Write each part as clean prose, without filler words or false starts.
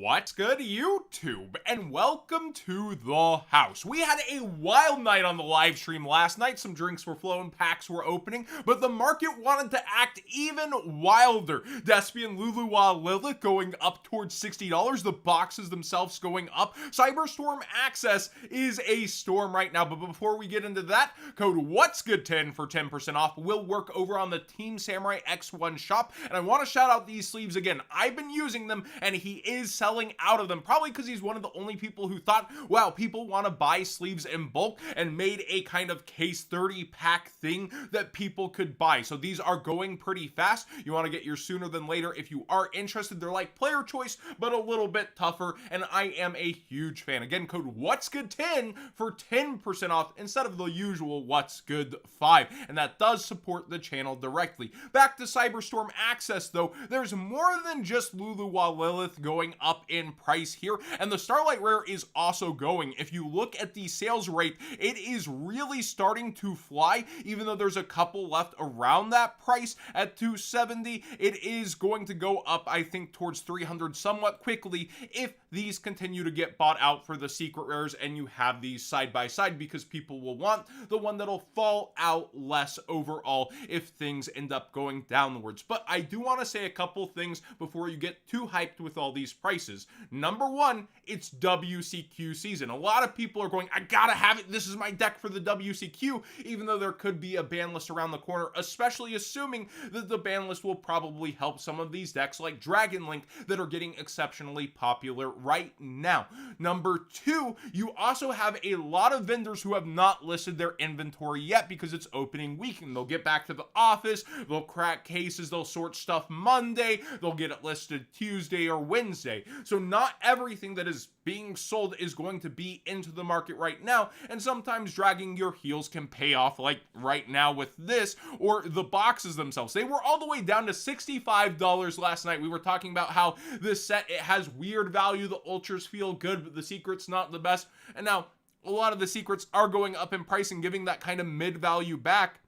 What's good, YouTube? And welcome to the house. We had a wild night on the live stream last night. Some drinks were flowing, packs were opening, but the market wanted to act even wilder. Despian Luluwa Lilith going up towards $60. The boxes themselves going up. Cyberstorm Access is a storm right now, but before we get into that, code What's Good 10 for 10% off will work over on the Team Samurai X1 shop. And I want to shout out these sleeves again. I've been using them and he is selling out of them, probably because he's one of the only people who thought, wow, people want to buy sleeves in bulk, and made a kind of case 30 pack thing that people could buy. So these are going pretty fast. You want to get yours sooner than later if you are interested. They're like player choice, but a little bit tougher, and I am a huge fan. Again, code What's Good 10 for 10% off instead of the usual What's Good 5, and that does support the channel directly. Back to Cyberstorm Access though, there's more than just Luluwa Lilith going up in price here, and the Starlight Rare is also going. If you look at the sales rate, it is really starting to fly. Even though there's a couple left around that price at 270, it is going to go up, I think, towards 300 somewhat quickly if these continue to get bought out for the secret rares and you have these side by side, because people will want the one that'll fall out less overall if things end up going downwards. But I do want to say a couple things before you get too hyped with all these prices. Number one, it's WCQ season. A lot of people are going, I gotta have it, this is my deck for the WCQ, even though there could be a ban list around the corner, especially assuming that the ban list will probably help some of these decks like Dragon Link that are getting exceptionally popular right now. Number two, you also have a lot of vendors who have not listed their inventory yet because it's opening weekend. They'll get back to the office, they'll crack cases, they'll sort stuff Monday, they'll get it listed Tuesday or Wednesday. So not everything that is being sold is going to be into the market right now, and sometimes dragging your heels can pay off, like right now with this, or the boxes themselves. They were all the way down to $65 last night. We were talking about how this set, it has weird value, the ultras feel good, but the secret's not the best, and now a lot of the secrets are going up in price and giving that kind of mid-value back.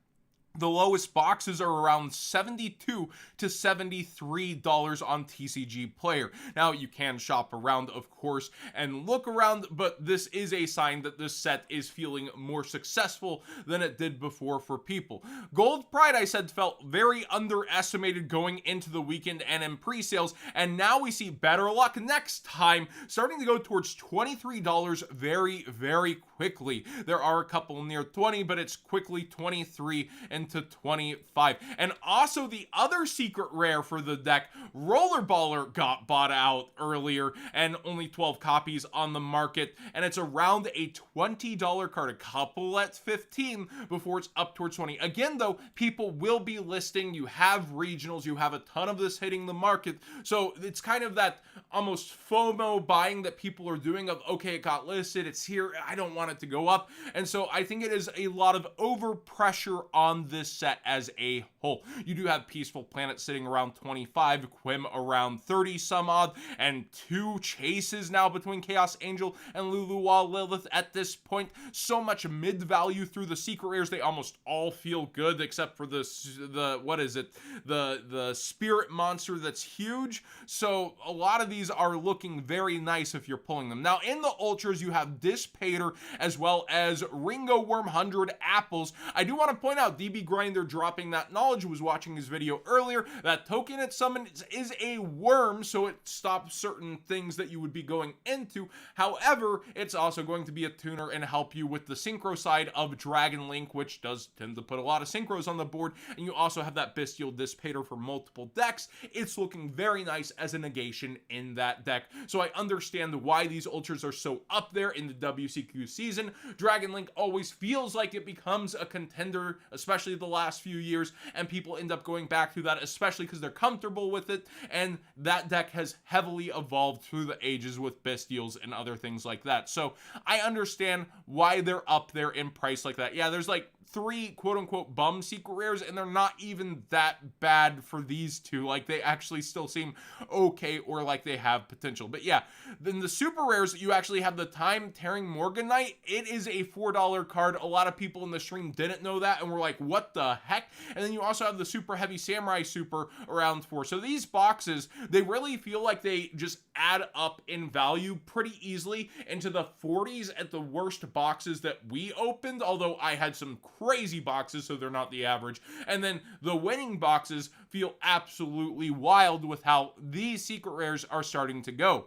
The lowest boxes are around $72 to $73 on TCG Player. Now, you can shop around, of course, and look around, but this is a sign that this set is feeling more successful than it did before for people. Gold Pride, I said, felt very underestimated going into the weekend and in pre-sales, and now we see better luck next time, starting to go towards $23 very, very quickly. There are a couple near 20, but it's quickly 23 into 25. And also the other secret rare for the deck, Rollerballer, got bought out earlier, and only 12 copies on the market, and it's around a $20 card, a couple at 15 before it's up towards 20. Again though, people will be listing, you have regionals, you have a ton of this hitting the market, so it's kind of that almost FOMO buying that people are doing of, okay, it got listed, it's here, I don't want it to go up. And so I think it is a lot of over pressure on this set as a whole. You do have Peaceful Planet sitting around 25, Quim around 30 some odd, and two chases now between Chaos Angel and Luluwa Lilith at this point. So much mid value through the secret rares, they almost all feel good except for the what is it, the spirit monster that's huge. So a lot of these are looking very nice if you're pulling them. Now in the ultras, you have Dispater as well as Ringo Worm 100 Apples. I do want to point out DB Grinder dropping that knowledge, was watching his video earlier. That token it summons is a worm, so it stops certain things that you would be going into. However, it's also going to be a tuner and help you with the synchro side of Dragon Link, which does tend to put a lot of synchros on the board. And you also have that Bestial Dispater for multiple decks. It's looking very nice as a negation in that deck. So I understand why these ultras are so up there in the WCQ season. Dragon Link always feels like it becomes a contender, especially the last few years, and people end up going back to that, especially because they're comfortable with it, and that deck has heavily evolved through the ages with Bestials and other things like that. So I understand why they're up there in price like that. Yeah, there's like 3 quote-unquote bum secret rares, and they're not even that bad for these two. Like, they actually still seem okay, or like they have potential. But yeah, then the super rares, you actually have the Time Tearing Morganite. It is a $4 card. A lot of people in the stream didn't know that and were like, what what the heck? And then you also have the Super Heavy Samurai Super around 4. So these boxes, they really feel like they just add up in value pretty easily into the 40s at the worst boxes that we opened, although I had some crazy boxes, so they're not the average. And then the winning boxes feel absolutely wild with how these secret rares are starting to go.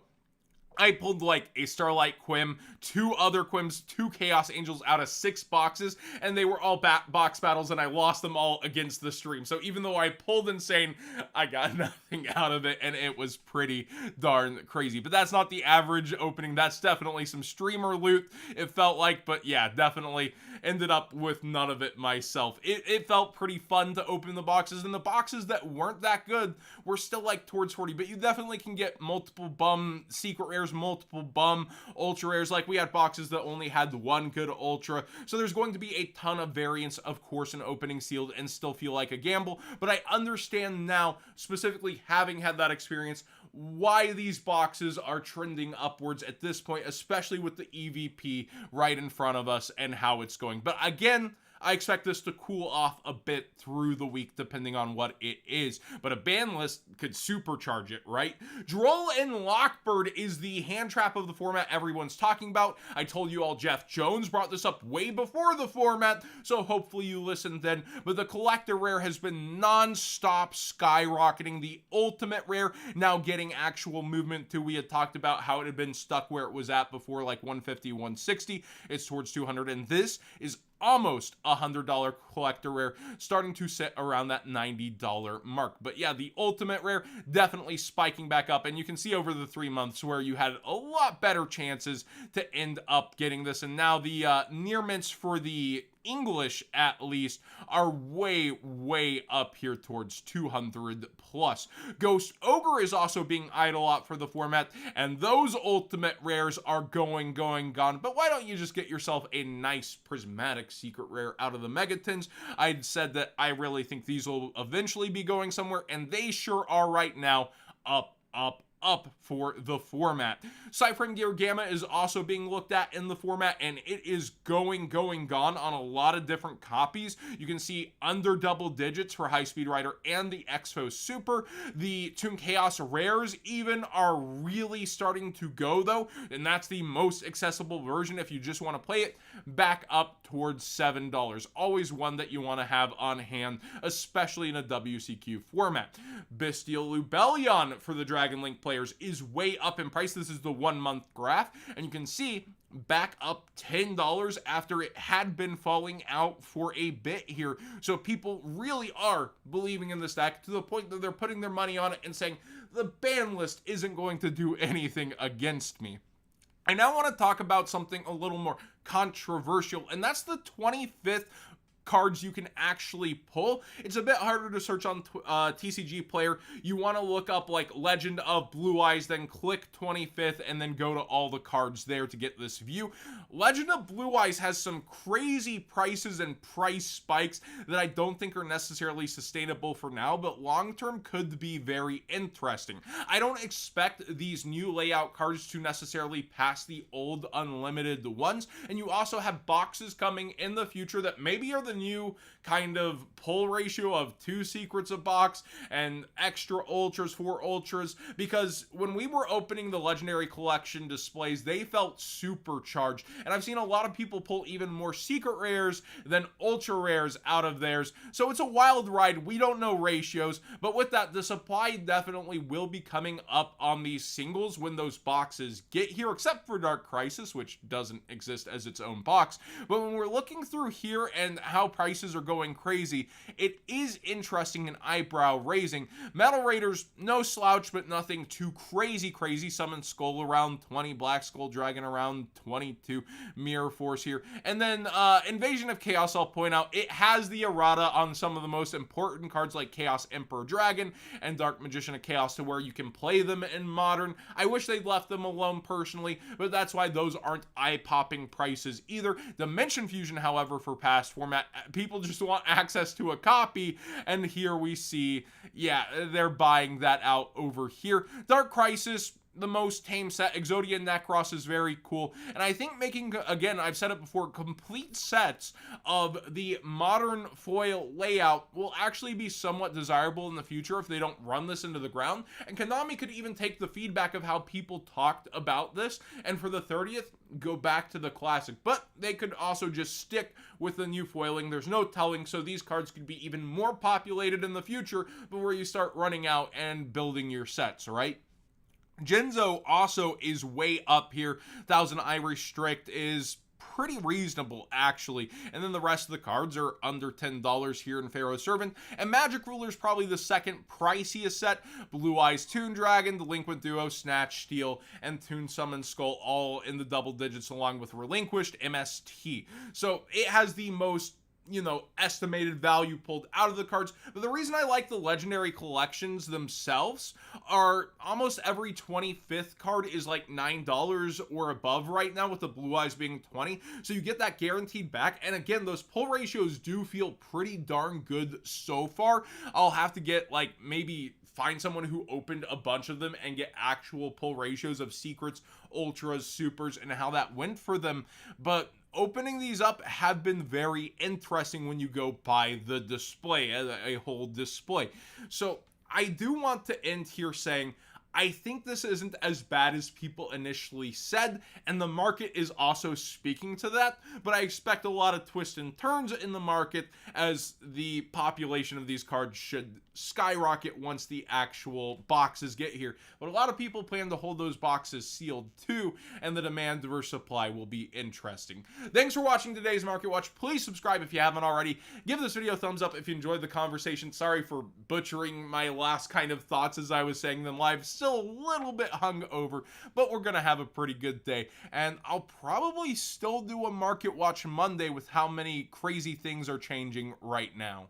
I pulled like a Starlight Quim, 2 other Quims, 2 Chaos Angels out of 6 boxes, and they were all box battles, and I lost them all against the stream. So even though I pulled Insane, I got nothing out of it, and it was pretty darn crazy. But that's not the average opening. That's definitely some streamer loot, it felt like. But yeah, definitely ended up with none of it myself. It felt pretty fun to open the boxes, and the boxes that weren't that good were still like towards 40, but you definitely can get multiple bum secret rares, multiple bum ultra rares. Like we had boxes that only had 1 good ultra, so there's going to be a ton of variance, of course, in opening sealed and still feel like a gamble. But I understand now, specifically having had that experience, why these boxes are trending upwards at this point, especially with the EVP right in front of us and how it's going. But again, I expect this to cool off a bit through the week depending on what it is, but a ban list could supercharge it, right? Droll and Lockbird is the hand trap of the format everyone's talking about. I told you all Jeff Jones brought this up way before the format, so hopefully you listened then. But the collector rare has been non-stop skyrocketing. The ultimate rare now getting actual movement too. We had talked about how it had been stuck where it was at before, like 150, 160. It's towards 200, and this is almost $100 collector rare, starting to sit around that $90 mark. But yeah, the ultimate rare definitely spiking back up, and you can see over the 3 months where you had a lot better chances to end up getting this. And now the near mints for the English at least are way up here towards 200 plus. Ghost Ogre is also being eyed a lot for the format, and those ultimate rares are gone. But why don't you just get yourself a nice prismatic secret rare out of the megatins? I'd said that I really think these will eventually be going somewhere, and they sure are right now. Up for the format. Cypher Gear Gamma is also being looked at in the format, and it is gone on a lot of different copies. You can see under double digits for High Speed Rider and the Expo Super. The Toon Chaos rares even are really starting to go though, and that's the most accessible version if you just want to play it, back up towards $7. Always one that you want to have on hand, especially in a WCQ format. Bestial Lubellion for the Dragon Link players is way up in price. This is the 1 month graph, and you can see back up $10 after it had been falling out for a bit here. So people really are believing in this deck to the point that they're putting their money on it and saying the ban list isn't going to do anything against me. I now want to talk about something a little more controversial, and that's the 25th cards you can actually pull. It's a bit harder to search on TCG Player. You want to look up like Legend of Blue Eyes, then click 25th, and then go to all the cards there to get this view. Legend of Blue Eyes has some crazy prices and price spikes that I don't think are necessarily sustainable for now, but long term could be very interesting. I don't expect these new layout cards to necessarily pass the old unlimited ones, and you also have boxes coming in the future that maybe are the new kind of pull ratio of 2 secrets a box and extra ultras, 4 ultras, because when we were opening the legendary collection displays, they felt supercharged, and I've seen a lot of people pull even more secret rares than ultra rares out of theirs. So it's a wild ride. We don't know ratios, but with that, the supply definitely will be coming up on these singles when those boxes get here, except for Dark Crisis, which doesn't exist as its own box. But when we're looking through here and how prices are going crazy, it is interesting and eyebrow raising. Metal Raiders, no slouch, but nothing too crazy. Summon Skull around 20, Black Skull Dragon around 22, Mirror Force here. And then Invasion of Chaos, I'll point out, it has the errata on some of the most important cards like Chaos Emperor Dragon and Dark Magician of Chaos to where you can play them in Modern. I wish they'd left them alone personally, but that's why those aren't eye-popping prices either. Dimension Fusion, however, for past format, people just want access to a copy, and here we see, yeah, they're buying that out over here. Dark Crisis, the most tame set. Exodia Necros is very cool. And I think making, again, I've said it before, complete sets of the modern foil layout will actually be somewhat desirable in the future if they don't run this into the ground. And Konami could even take the feedback of how people talked about this, and for the 30th, go back to the classic. But they could also just stick with the new foiling. There's no telling, so these cards could be even more populated in the future before you start running out and building your sets, right? Jinzo also is way up here. Thousand Irish Strict is pretty reasonable, actually. And then the rest of the cards are under $10 here in Pharaoh's Servant. And Magic Ruler is probably the second priciest set. Blue Eyes Toon Dragon, Delinquent Duo, Snatch Steel, and Toon Summon Skull all in the double digits along with Relinquished MST. So it has the most, estimated value pulled out of the cards. But the reason I like the legendary collections themselves are almost every 25th card is like $9 or above right now, with the Blue Eyes being 20. So you get that guaranteed back. And again, those pull ratios do feel pretty darn good so far. I'll have to get maybe find someone who opened a bunch of them and get actual pull ratios of secrets, ultras, supers, and how that went for them. But opening these up have been very interesting when you go by the display, a whole display. So I do want to end here saying, I think this isn't as bad as people initially said, and the market is also speaking to that, but I expect a lot of twists and turns in the market as the population of these cards should skyrocket once the actual boxes get here. But a lot of people plan to hold those boxes sealed too, and the demand versus supply will be interesting. Thanks for watching today's Market Watch. Please subscribe if you haven't already. Give this video a thumbs up if you enjoyed the conversation. Sorry for butchering my last kind of thoughts as I was saying them live. Still a little bit hungover, but we're gonna have a pretty good day. And I'll probably still do a Market Watch Monday with how many crazy things are changing right now.